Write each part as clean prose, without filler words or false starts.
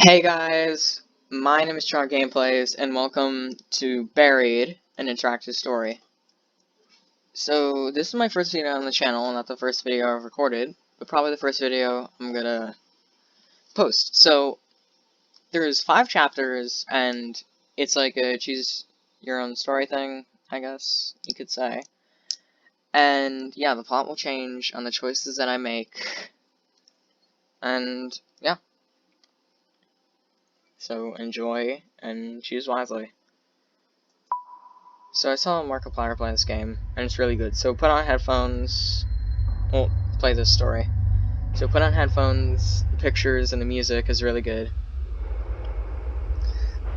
Hey guys, my name is Char Gameplays, and welcome to Buried, an interactive story. So, this is my first video on the channel, not the first video I've recorded, but probably the first video I'm gonna post. So, there's 5 chapters, and it's like a choose your own story thing, I guess you could say. And yeah, the plot will change on the choices that I make, and yeah. So, enjoy, and choose wisely. So I saw Markiplier play this game, and it's really good. So put on headphones, well, play this story. So put on headphones, the pictures and the music is really good.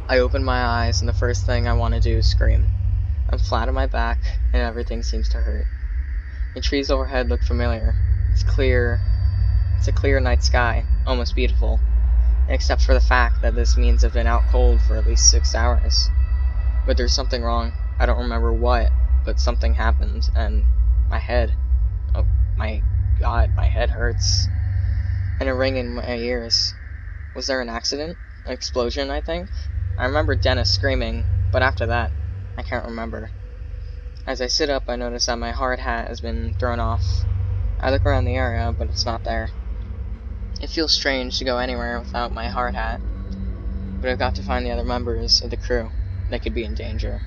I open my eyes, and the first thing I want to do is scream. I'm flat on my back, and everything seems to hurt. The trees overhead look familiar. It's a clear night sky, almost beautiful. Except for the fact that this means I've been out cold for at least 6 hours. But there's something wrong. I don't remember what, but something happened, and my head, oh my god, my head hurts. And a ring in my ears. Was there an accident? An explosion, I think? I remember Dennis screaming, but after that, I can't remember. As I sit up, I notice that my hard hat has been thrown off. I look around the area, but it's not there. It feels strange to go anywhere without my hard hat, but I've got to find the other members of the crew that could be in danger.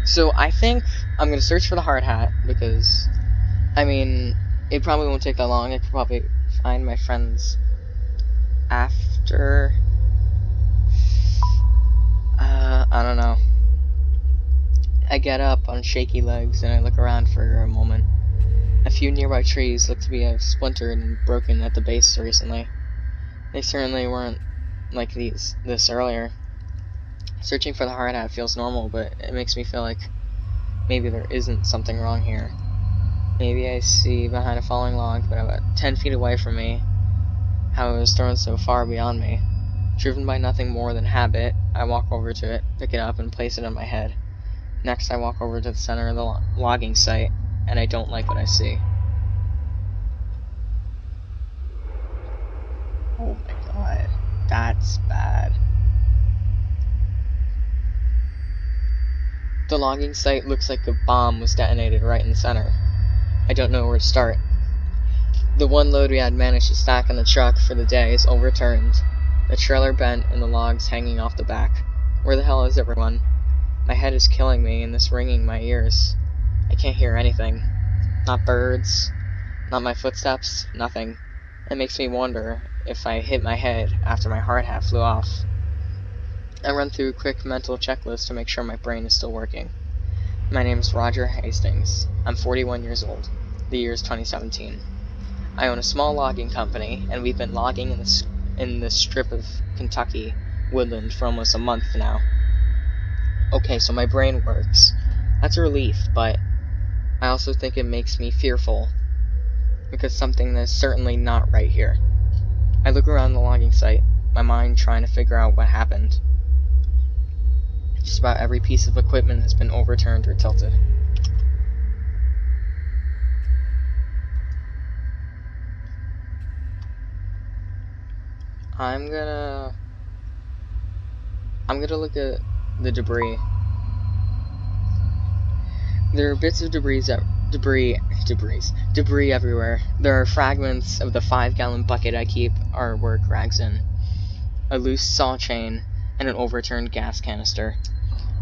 So I think I'm going to search for the hard hat, because, I mean, it probably won't take that long. I could probably find my friends after, I don't know. I get up on shaky legs and I look around for a moment. A few nearby trees look to be splintered and broken at the base recently. They certainly weren't like this earlier. Searching for the hard hat feels normal, but it makes me feel like maybe there isn't something wrong here. Maybe I see behind a falling log, but about 10 feet away from me, how it was thrown so far beyond me. Driven by nothing more than habit, I walk over to it, pick it up, and place it on my head. Next, I walk over to the center of the logging site, and I don't like what I see. Oh my god, that's bad. The logging site looks like a bomb was detonated right in the center. I don't know where to start. The one load we had managed to stack on the truck for the day is overturned. The trailer bent and the logs hanging off the back. Where the hell is everyone? My head is killing me and this ringing in my ears. I can't hear anything. Not birds, not my footsteps, nothing. It makes me wonder if I hit my head after my hard hat flew off. I run through a quick mental checklist to make sure my brain is still working. My name is Roger Hastings. I'm 41 years old. The year is 2017. I own a small logging company, and we've been logging in this strip of Kentucky woodland for almost a month now. Okay, so my brain works. That's a relief, but I also think it makes me fearful, because something is certainly not right here. I look around the logging site, my mind trying to figure out what happened. Just about every piece of equipment has been overturned or tilted. I'm gonna look at the debris. There are bits of debris everywhere. There are fragments of the 5-gallon bucket I keep our work rags in, a loose saw chain, and an overturned gas canister.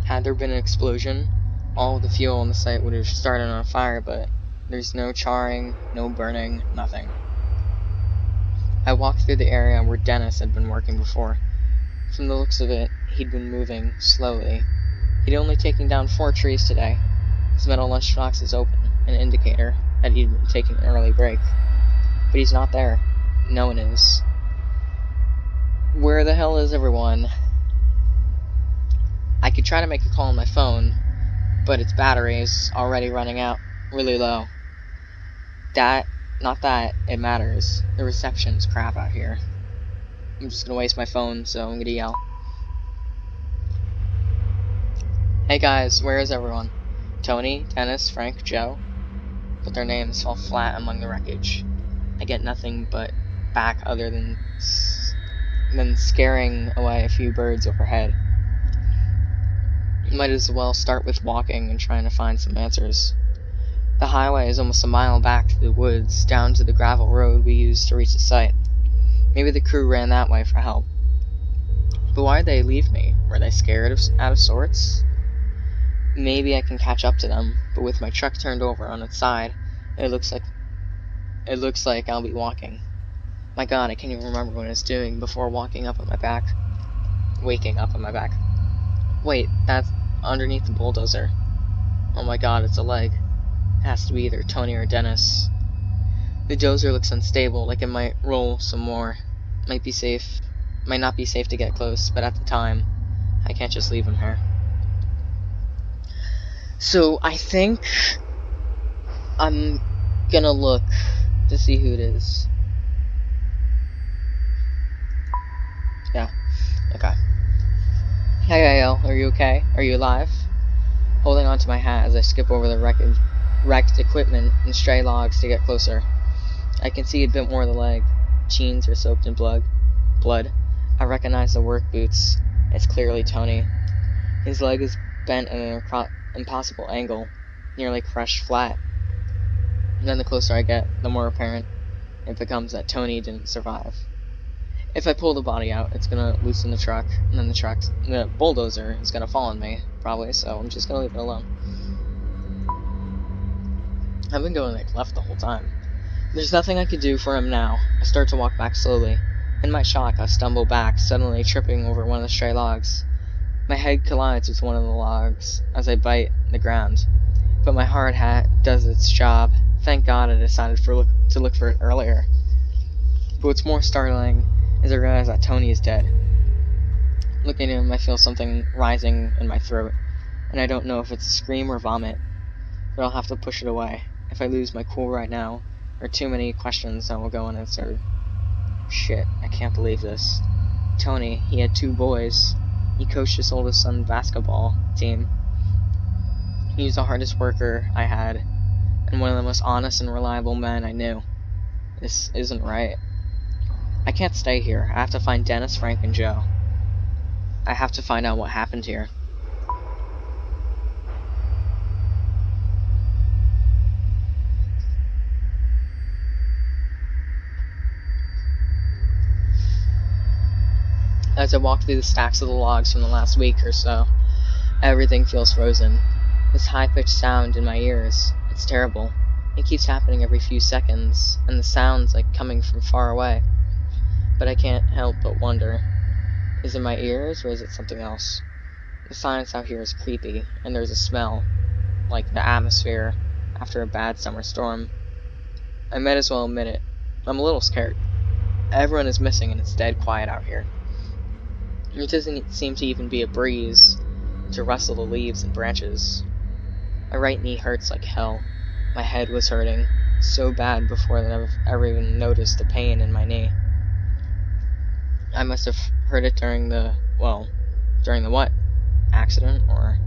Had there been an explosion, all of the fuel on the site would have started on fire, but there's no charring, no burning, nothing. I walked through the area where Dennis had been working before. From the looks of it, he'd been moving slowly. He'd only taken down 4 trees today. His metal lunchbox is open, an indicator that he'd been taking an early break. But he's not there. No one is. Where the hell is everyone? I could try to make a call on my phone, but its battery is already running out really low. Not that it matters. The reception's crap out here. I'm just gonna waste my phone, so I'm gonna yell. Hey guys, where is everyone? Tony, Dennis, Frank, Joe? But their names fall flat among the wreckage. I get nothing but back other than then scaring away a few birds overhead. Might as well start with walking and trying to find some answers. The highway is almost a mile back to the woods, down to the gravel road we used to reach the site. Maybe the crew ran that way for help. But why'd they leave me? Were they scared out of sorts? Maybe I can catch up to them, but with my truck turned over on its side, it looks like I'll be walking. My god, I can't even remember what I was doing before waking up on my back. Wait, that's underneath the bulldozer. Oh my god, it's a leg. It has to be either Tony or Dennis. The dozer looks unstable, like it might roll some more. Might not be safe to get close, but at the time, I can't just leave him here. So I think I'm gonna look to see who it is. Yeah, okay. Hey, AL, are you okay? Are you alive? Holding onto my hat as I skip over the wrecked equipment and stray logs to get closer. I can see a bit more of the leg. Jeans are soaked in blood. I recognize the work boots. It's clearly Tony. His leg is bent at an impossible angle, nearly crushed flat. And then the closer I get, the more apparent it becomes that Tony didn't survive. If I pull the body out, it's gonna loosen the truck, and then the bulldozer is gonna fall on me, probably, so I'm just gonna leave it alone. I've been going left the whole time. There's nothing I could do for him now. I start to walk back slowly. In my shock, I stumble back, suddenly tripping over one of the stray logs. My head collides with one of the logs as I bite the ground. But my hard hat does its job. Thank God I decided to look for it earlier. But what's more startling is I realize that Tony is dead. Looking at him, I feel something rising in my throat, and I don't know if it's a scream or vomit, but I'll have to push it away. If I lose my cool right now, there are too many questions that will go unanswered. Shit, I can't believe this. Tony, he had 2 boys. He coached his oldest son's basketball team. He was the hardest worker I had, and one of the most honest and reliable men I knew. This isn't right. I can't stay here. I have to find Dennis, Frank, and Joe. I have to find out what happened here. As I walk through the stacks of the logs from the last week or so, everything feels frozen. This high-pitched sound in my ears, it's terrible. It keeps happening every few seconds, and the sound's like coming from far away. But I can't help but wonder, is it my ears or is it something else? The silence out here is creepy, and there's a smell, like the atmosphere after a bad summer storm. I might as well admit it. I'm a little scared. Everyone is missing and it's dead quiet out here. There doesn't seem to even be a breeze to rustle the leaves and branches. My right knee hurts like hell. My head was hurting so bad before that I've ever even noticed the pain in my knee. I must have heard it during the what? Accident? Or...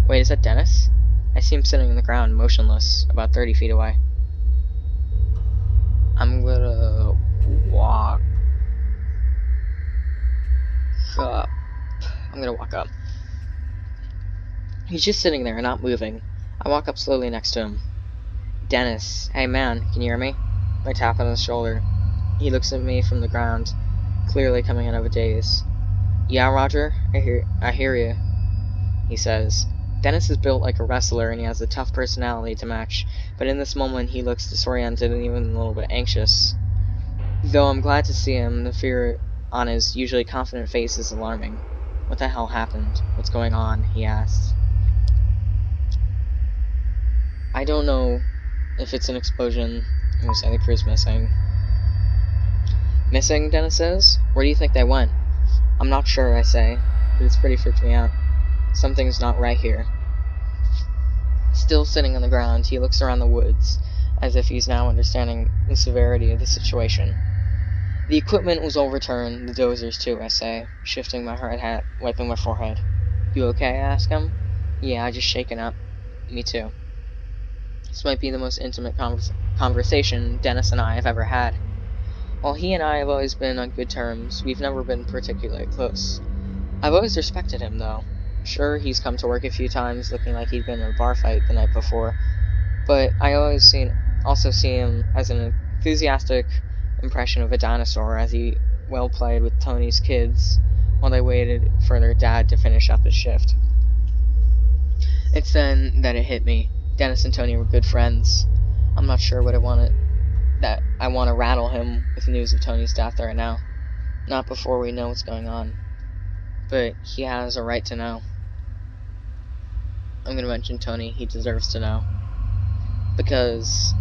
Wait, is that Dennis? I see him sitting on the ground, motionless, about 30 feet away. I'm gonna walk up. He's just sitting there, not moving. I walk up slowly next to him. Dennis, hey man, can you hear me? I tap on his shoulder. He looks at me from the ground, clearly coming out of a daze. Yeah, Roger, I hear you, he says. Dennis is built like a wrestler and he has a tough personality to match, but in this moment he looks disoriented and even a little bit anxious. Though I'm glad to see him, the fear on his usually confident face is alarming. What the hell happened? What's going on? He asks. I don't know if it's an explosion. We say the crew's missing. Missing, Dennis says? Where do you think they went? I'm not sure, I say, but it's pretty freaked me out. Something's not right here. Still sitting on the ground, he looks around the woods, as if he's now understanding the severity of the situation. The equipment was overturned, the dozers too, I say, shifting my hard hat, wiping my forehead. You okay? I ask him. Yeah, I just shaken up. Me too. This might be the most intimate conversation Dennis and I have ever had. While he and I have always been on good terms, we've never been particularly close. I've always respected him, though. Sure, he's come to work a few times looking like he'd been in a bar fight the night before, but I also see him as an enthusiastic impression of a dinosaur as he well played with Tony's kids while they waited for their dad to finish up his shift. It's then that it hit me. Dennis and Tony were good friends. I'm not sure what I want to rattle him with news of Tony's death right now. Not before we know what's going on. But he has a right to know. I'm going to mention Tony. He deserves to know. Because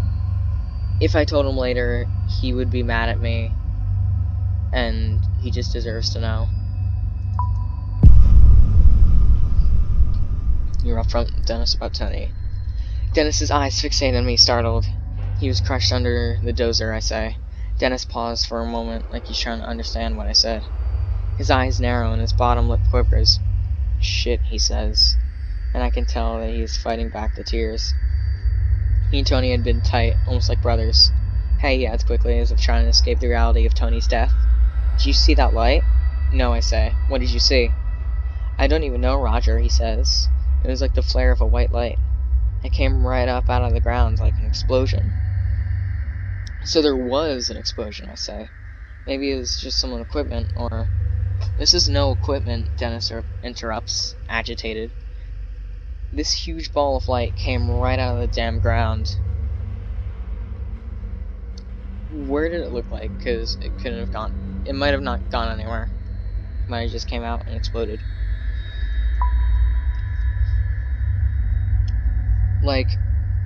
if I told him later, he would be mad at me. And he just deserves to know. You're upfront with Dennis about Tony. Dennis's eyes fixate on me, startled. He was crushed under the dozer, I say. Dennis paused for a moment, like he's trying to understand what I said. His eyes narrow and his bottom lip quivers. Shit, he says. And I can tell that he is fighting back the tears. He and Tony had been tight, almost like brothers. Hey, he adds quickly, as if trying to escape the reality of Tony's death. Did you see that light? No, I say. What did you see? I don't even know, Roger, he says. It was like the flare of a white light. It came right up out of the ground like an explosion. So there was an explosion, I say. Maybe it was just some equipment, or... This is no equipment, Dennis interrupts, agitated. This huge ball of light came right out of the damn ground. Where did it look like? Because it couldn't have gone... It might have not gone anywhere. It might have just came out and exploded. Like,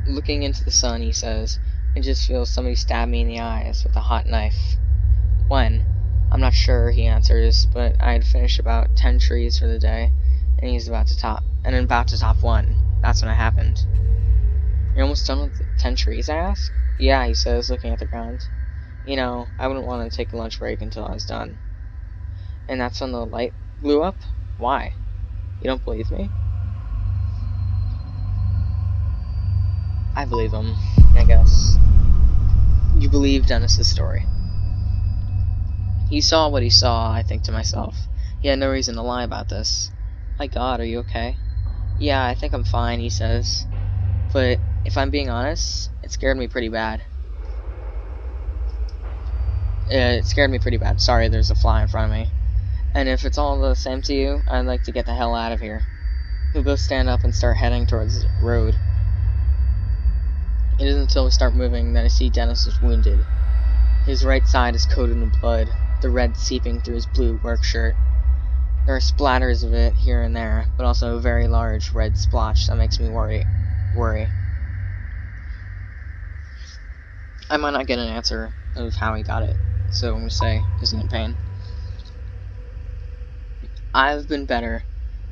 looking into the sun, he says, I just feel somebody stab me in the eyes with a hot knife. When? I'm not sure, he answers, but I had finished about 10 trees for the day, and I'm about to top one. That's when it happened. You're almost done with 10 trees, I ask? Yeah, he says, looking at the ground. You know, I wouldn't want to take a lunch break until I was done. And that's when the light blew up? Why? You don't believe me? I believe him, I guess. You believe Dennis's story. He saw what he saw, I think to myself. He had no reason to lie about this. My God, are you okay? Yeah, I think I'm fine, he says. But if I'm being honest, it scared me pretty bad. Sorry, there's a fly in front of me. And if it's all the same to you, I'd like to get the hell out of here. We'll both stand up and start heading towards the road. It isn't until we start moving that I see Dennis is wounded. His right side is coated in blood, the red seeping through his blue work shirt. There are splatters of it here and there, but also a very large red splotch that makes me worry. I might not get an answer of how he got it, so I'm going to say, is he in pain? I've been better.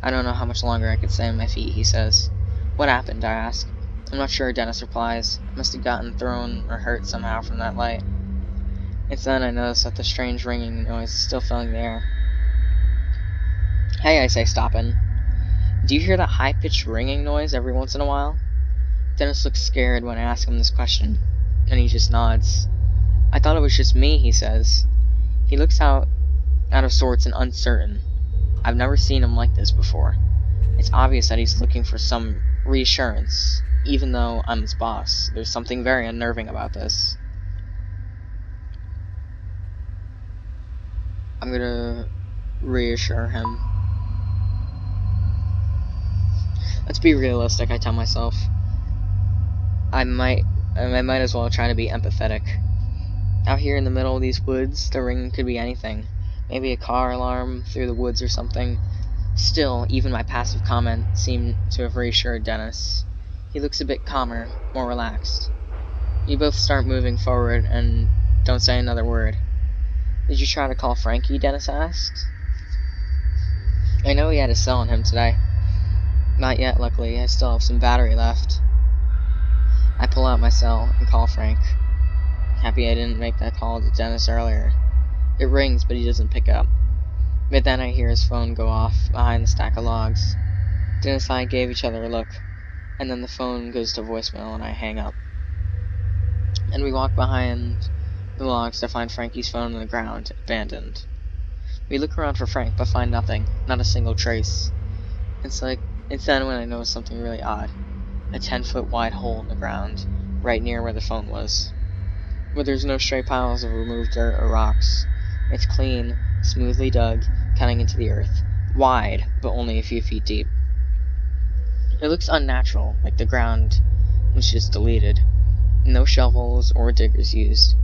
I don't know how much longer I could stay on my feet, he says. What happened, I ask. I'm not sure, Dennis replies. I must have gotten thrown or hurt somehow from that light. It's then I notice that the strange ringing noise is still filling the air. Hey, I say, stopping. Do you hear that high-pitched ringing noise every once in a while? Dennis looks scared when I ask him this question, and he just nods. I thought it was just me, he says. He looks out of sorts and uncertain. I've never seen him like this before. It's obvious that he's looking for some reassurance, even though I'm his boss. There's something very unnerving about this. I'm gonna reassure him. Let's be realistic, I tell myself. I might as well try to be empathetic. Out here in the middle of these woods, the ring could be anything. Maybe a car alarm through the woods or something. Still, even my passive comment seemed to have reassured Dennis. He looks a bit calmer, more relaxed. You both start moving forward and don't say another word. Did you try to call Frankie? Dennis asked. I know he had a cell on him today. Not yet, luckily. I still have some battery left. I pull out my cell and call Frank. Happy I didn't make that call to Dennis earlier. It rings, but he doesn't pick up. But then I hear his phone go off behind the stack of logs. Dennis and I gave each other a look, and then the phone goes to voicemail and I hang up. And we walk behind the logs to find Frankie's phone on the ground, abandoned. We look around for Frank, but find nothing, not a single trace. It's then when I notice something really odd. A 10-foot wide hole in the ground, right near where the phone was. But there's no stray piles of removed dirt or rocks. It's clean, smoothly dug, cutting into the earth. Wide, but only a few feet deep. It looks unnatural, like the ground was just deleted. No shovels or diggers used.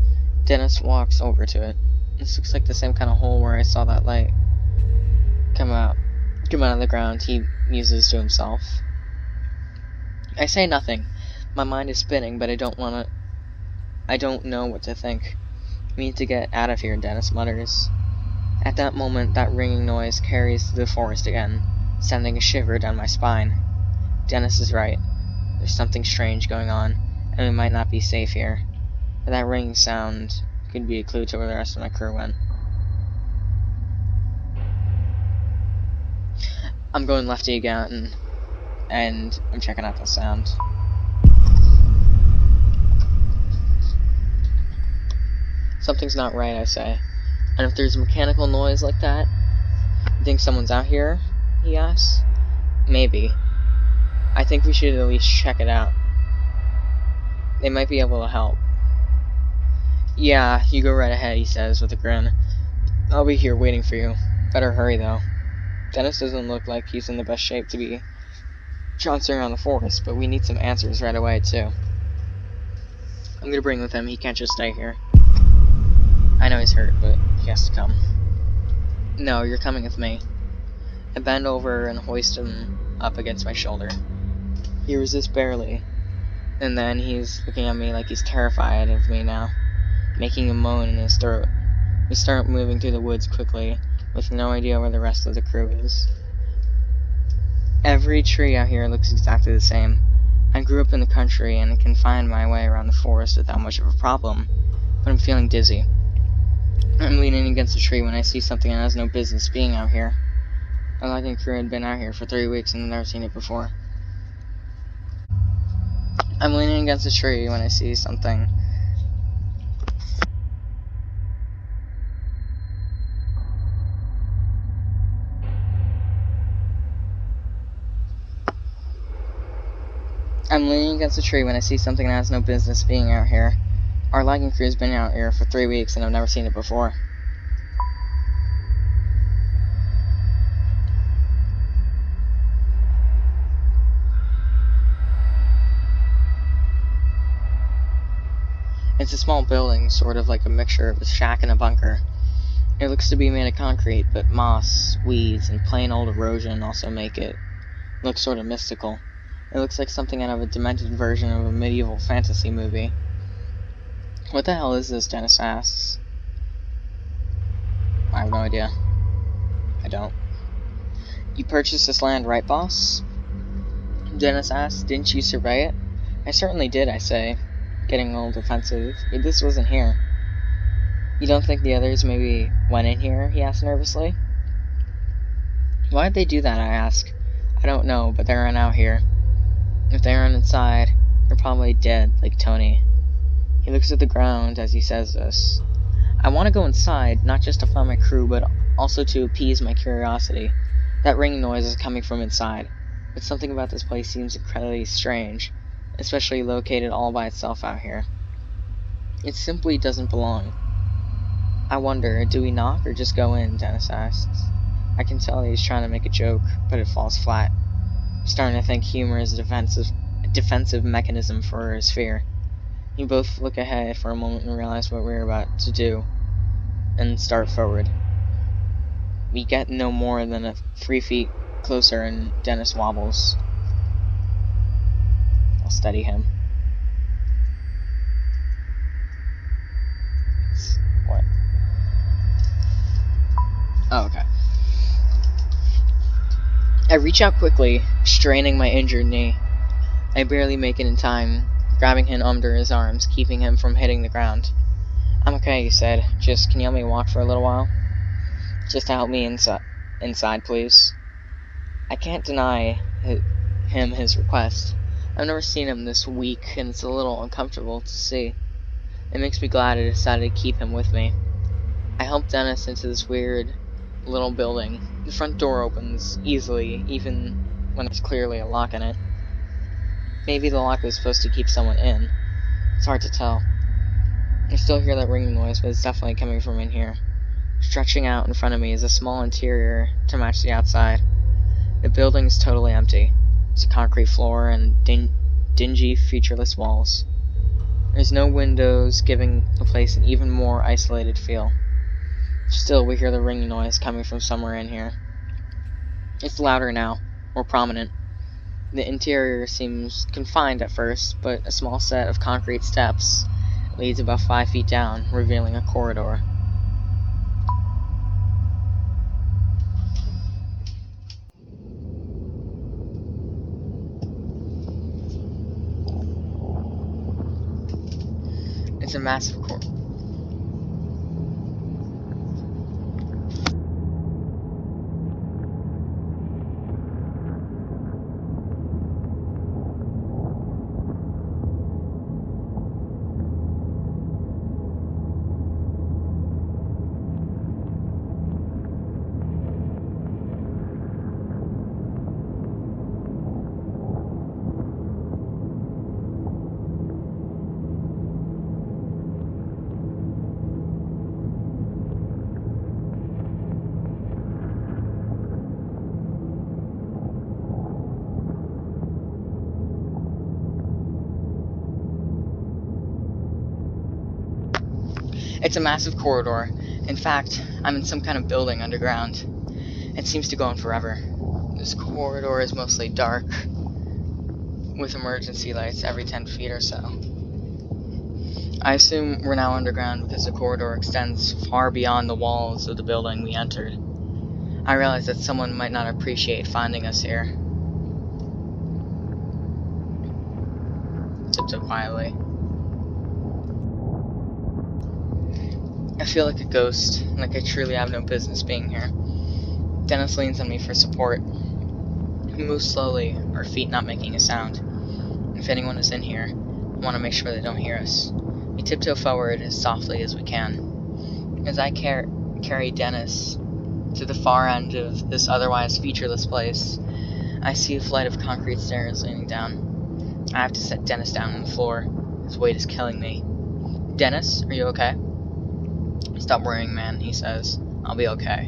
Dennis walks over to it. This looks like the same kind of hole where I saw that light come out of the ground, he muses to himself. I say nothing. My mind is spinning, but I don't know what to think. We need to get out of here, Dennis mutters. At that moment, that ringing noise carries through the forest again, sending a shiver down my spine. Dennis is right. There's something strange going on, and we might not be safe here. But that ringing sound could be a clue to where the rest of my crew went. I'm going lefty again, and I'm checking out the sound. Something's not right, I say. And if there's a mechanical noise like that, you think someone's out here? He asks. Maybe. I think we should at least check it out. They might be able to help. Yeah, you go right ahead, he says with a grin. I'll be here waiting for you. Better hurry, though. Dennis doesn't look like he's in the best shape to be trouncing around the forest, but we need some answers right away, too. I'm gonna bring with him, he can't just stay here. I know he's hurt, but he has to come. No, you're coming with me. I bend over and hoist him up against my shoulder. He resists barely, and then he's looking at me like he's terrified of me now, making a moan in his throat. We start moving through the woods quickly, with no idea where the rest of the crew is. Every tree out here looks exactly the same. I grew up in the country and can find my way around the forest without much of a problem, but I'm feeling dizzy. I'm leaning against a tree when I see something that has no business being out here. Our logging crew had been out here for 3 weeks and had never seen it before. I'm leaning against a tree when I see something. I'm leaning against a tree when I see something that has no business being out here. Our logging crew has been out here for 3 weeks and I've never seen it before. It's a small building, sort of like a mixture of a shack and a bunker. It looks to be made of concrete, but moss, weeds, and plain old erosion also make it look sort of mystical. It looks like something out of a demented version of a medieval fantasy movie. What the hell is this? Dennis asks. I have no idea. I don't. You purchased this land, right, boss? Dennis asks. Didn't you survey it? I certainly did, I say, getting a little defensive, but this wasn't here. You don't think the others maybe went in here? He asks nervously. Why'd they do that, I ask. I don't know, but they aren't out here. If they aren't inside, they're probably dead, like Tony. He looks at the ground as he says this. I want to go inside, not just to find my crew, but also to appease my curiosity. That ringing noise is coming from inside, but something about this place seems incredibly strange, especially located all by itself out here. It simply doesn't belong. I wonder, do we knock or just go in? Dennis asks. I can tell he's trying to make a joke, but it falls flat. I'm starting to think humor is a defensive mechanism for his fear. We both look ahead for a moment and realize what we're about to do, and start forward. We get no more than 3 feet closer, and Dennis wobbles. I'll steady him. What? Oh, okay. I reach out quickly, straining my injured knee. I barely make it in time, grabbing him under his arms, keeping him from hitting the ground. I'm okay, he said. Just, can you help me walk for a little while? Just to help me inside, please. I can't deny him his request. I've never seen him this weak, and it's a little uncomfortable to see. It makes me glad I decided to keep him with me. I help Dennis into this weird little building. The front door opens easily, even when there's clearly a lock in it. Maybe the lock was supposed to keep someone in. It's hard to tell. I still hear that ringing noise, but it's definitely coming from in here. Stretching out in front of me is a small interior to match the outside. The building is totally empty. There's a concrete floor and dingy, featureless walls. There's no windows, giving the place an even more isolated feel. Still, we hear the ringing noise coming from somewhere in here. It's louder now, more prominent. The interior seems confined at first, but a small set of concrete steps leads about 5 feet down, revealing a corridor. It's a massive corridor. It's a massive corridor. In fact, I'm in some kind of building underground. It seems to go on forever. This corridor is mostly dark, with emergency lights every 10 feet or so. I assume we're now underground because the corridor extends far beyond the walls of the building we entered. I realize that someone might not appreciate finding us here. Tiptoe quietly. I feel like a ghost, like I truly have no business being here. Dennis leans on me for support. We move slowly, our feet not making a sound. If anyone is in here, I want to make sure they don't hear us. We tiptoe forward as softly as we can. As I carry Dennis to the far end of this otherwise featureless place, I see a flight of concrete stairs leading down. I have to set Dennis down on the floor. His weight is killing me. Dennis, are you okay? Stop worrying, man, he says. I'll be okay.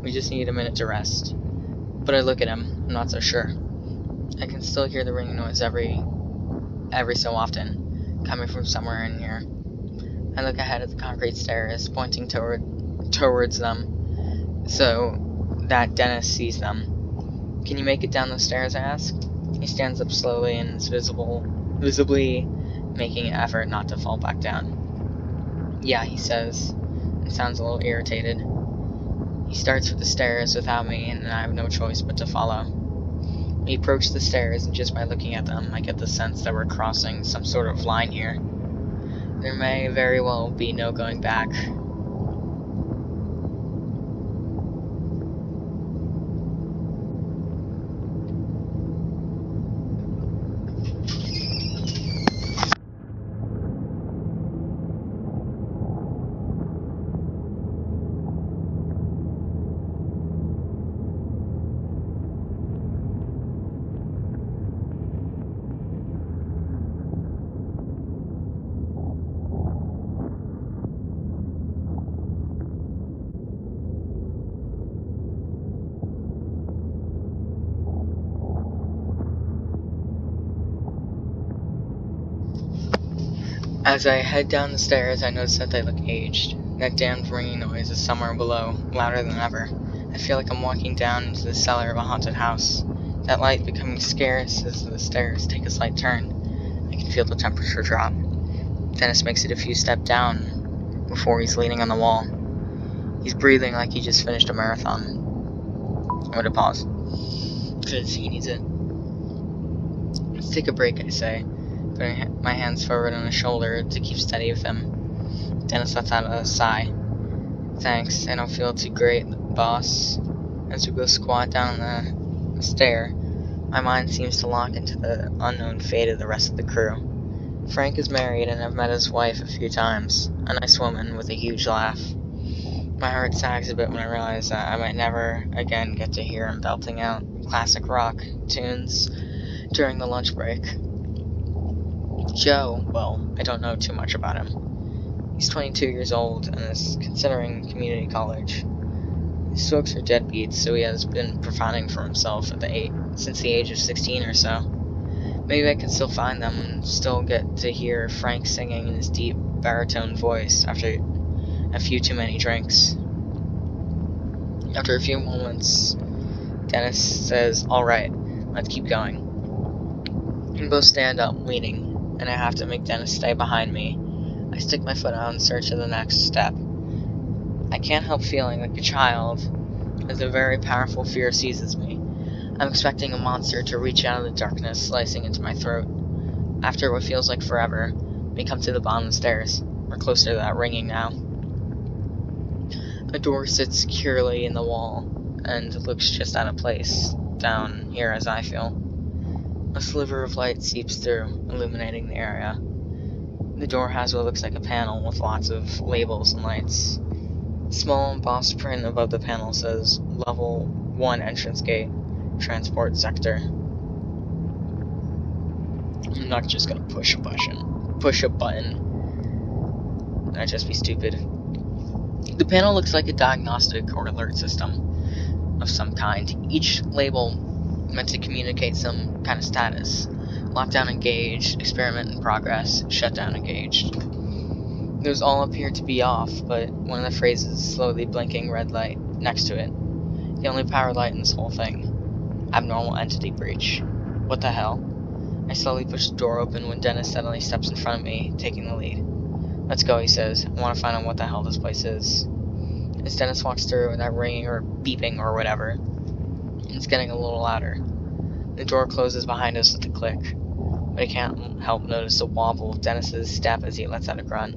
We just need a minute to rest. But I look at him. I'm not so sure. I can still hear the ringing noise every so often, coming from somewhere in here. I look ahead at the concrete stairs, pointing towards them, so that Dennis sees them. Can you make it down those stairs, I ask? He stands up slowly and is visibly making an effort not to fall back down. Yeah, he says, and sounds a little irritated. He starts for the stairs without me, and I have no choice but to follow. We approach the stairs, and just by looking at them, I get the sense that we're crossing some sort of line here. There may very well be no going back. As I head down the stairs, I notice that they look aged. That damned ringing noise is somewhere below, louder than ever. I feel like I'm walking down into the cellar of a haunted house. That light becoming scarce as the stairs take a slight turn. I can feel the temperature drop. Dennis makes it a few steps down before he's leaning on the wall. He's breathing like he just finished a marathon. I'm going to pause, because he needs it. Let's take a break, I say, putting my hands forward on his shoulder to keep steady with him. Dennis lets out a sigh. Thanks, I don't feel too great, boss. As we go squat down the stair, my mind seems to lock into the unknown fate of the rest of the crew. Frank is married, and I've met his wife a few times. A nice woman with a huge laugh. My heart sags a bit when I realize that I might never again get to hear him belting out classic rock tunes during the lunch break. Joe, well, I don't know too much about him. He's 22 years old and is considering community college. His folks are deadbeats, so he has been providing for himself since the age of 16 or so. Maybe I can still find them and still get to hear Frank singing in his deep baritone voice after a few too many drinks. After a few moments, Dennis says, "Alright, let's keep going." We both stand up, leaning, and I have to make Dennis stay behind me. I stick my foot out in search of the next step. I can't help feeling like a child as a very powerful fear seizes me. I'm expecting a monster to reach out of the darkness, slicing into my throat. After what feels like forever, we come to the bottom of the stairs. We're closer to that ringing now. A door sits securely in the wall and looks just out of place down here as I feel. A sliver of light seeps through, illuminating the area. The door has what looks like a panel with lots of labels and lights. Small embossed print above the panel says Level 1 Entrance Gate, Transport Sector. I'm not just gonna push a button. That'd just be stupid. The panel looks like a diagnostic or alert system of some kind. Each label meant to communicate some kind of status. Lockdown engaged, experiment in progress, shutdown engaged. Those all appear to be off, but one of the phrases slowly blinking red light next to it. The only power light in this whole thing. Abnormal entity breach. What the hell? I slowly push the door open when Dennis suddenly steps in front of me, taking the lead. "Let's go," he says. "I want to find out what the hell this place is." As Dennis walks through, that ringing or beeping or whatever, it's getting a little louder. The door closes behind us with a click, but I can't help notice the wobble of Dennis's step as he lets out a grunt.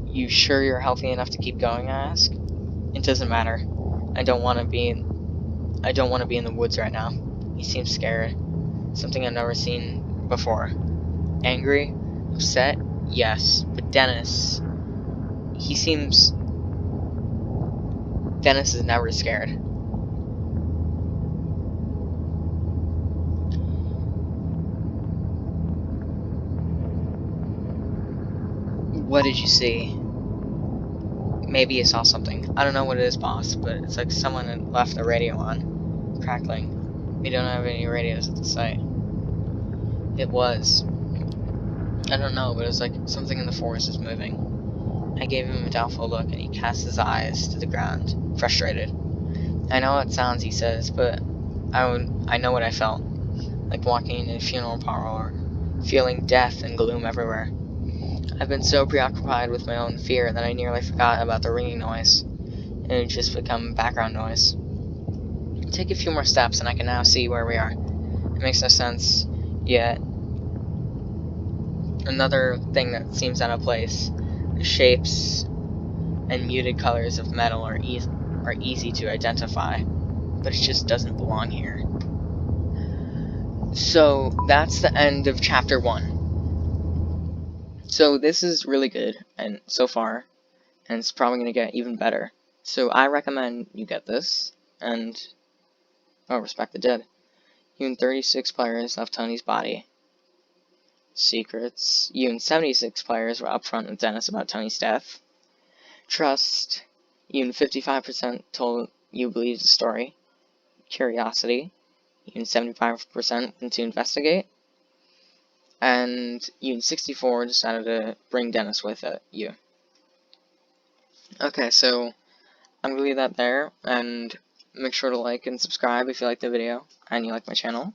"You sure you're healthy enough to keep going?" I ask. "It doesn't matter. I don't want to be in the woods right now." He seems scared. Something I've never seen before. Angry? Upset? Yes. But Dennis is never scared. "What did you see?" "Maybe you saw something. I don't know what it is, boss, but it's like someone had left the radio on. Crackling. We don't have any radios at the site." It was. I don't know, but it was like something in the forest is moving. I gave him a doubtful look, and he cast his eyes to the ground, frustrated. "I know it sounds," he says, "but I know what I felt. Like walking in a funeral parlor, feeling death and gloom everywhere. I've been so preoccupied with my own fear that I nearly forgot about the ringing noise. It had just become background noise. Take a few more steps and I can now see where we are. It makes no sense, yet another thing that seems out of place. The shapes and muted colors of metal are easy to identify, but it just doesn't belong here." So that's the end of chapter 1. So this is really good, and so far, and it's probably going to get even better. So I recommend you get this, and respect the dead. Even 36 players left Tony's body. Secrets. Even 76 players were upfront with Dennis about Tony's death. Trust. Even 55% told you believed the story. Curiosity. Even 75% went to investigate. And even 64 decided to bring Dennis with you. Okay, so I'm going to leave that there, and make sure to like and subscribe if you like the video and you like my channel.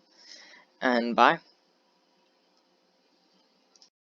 And bye.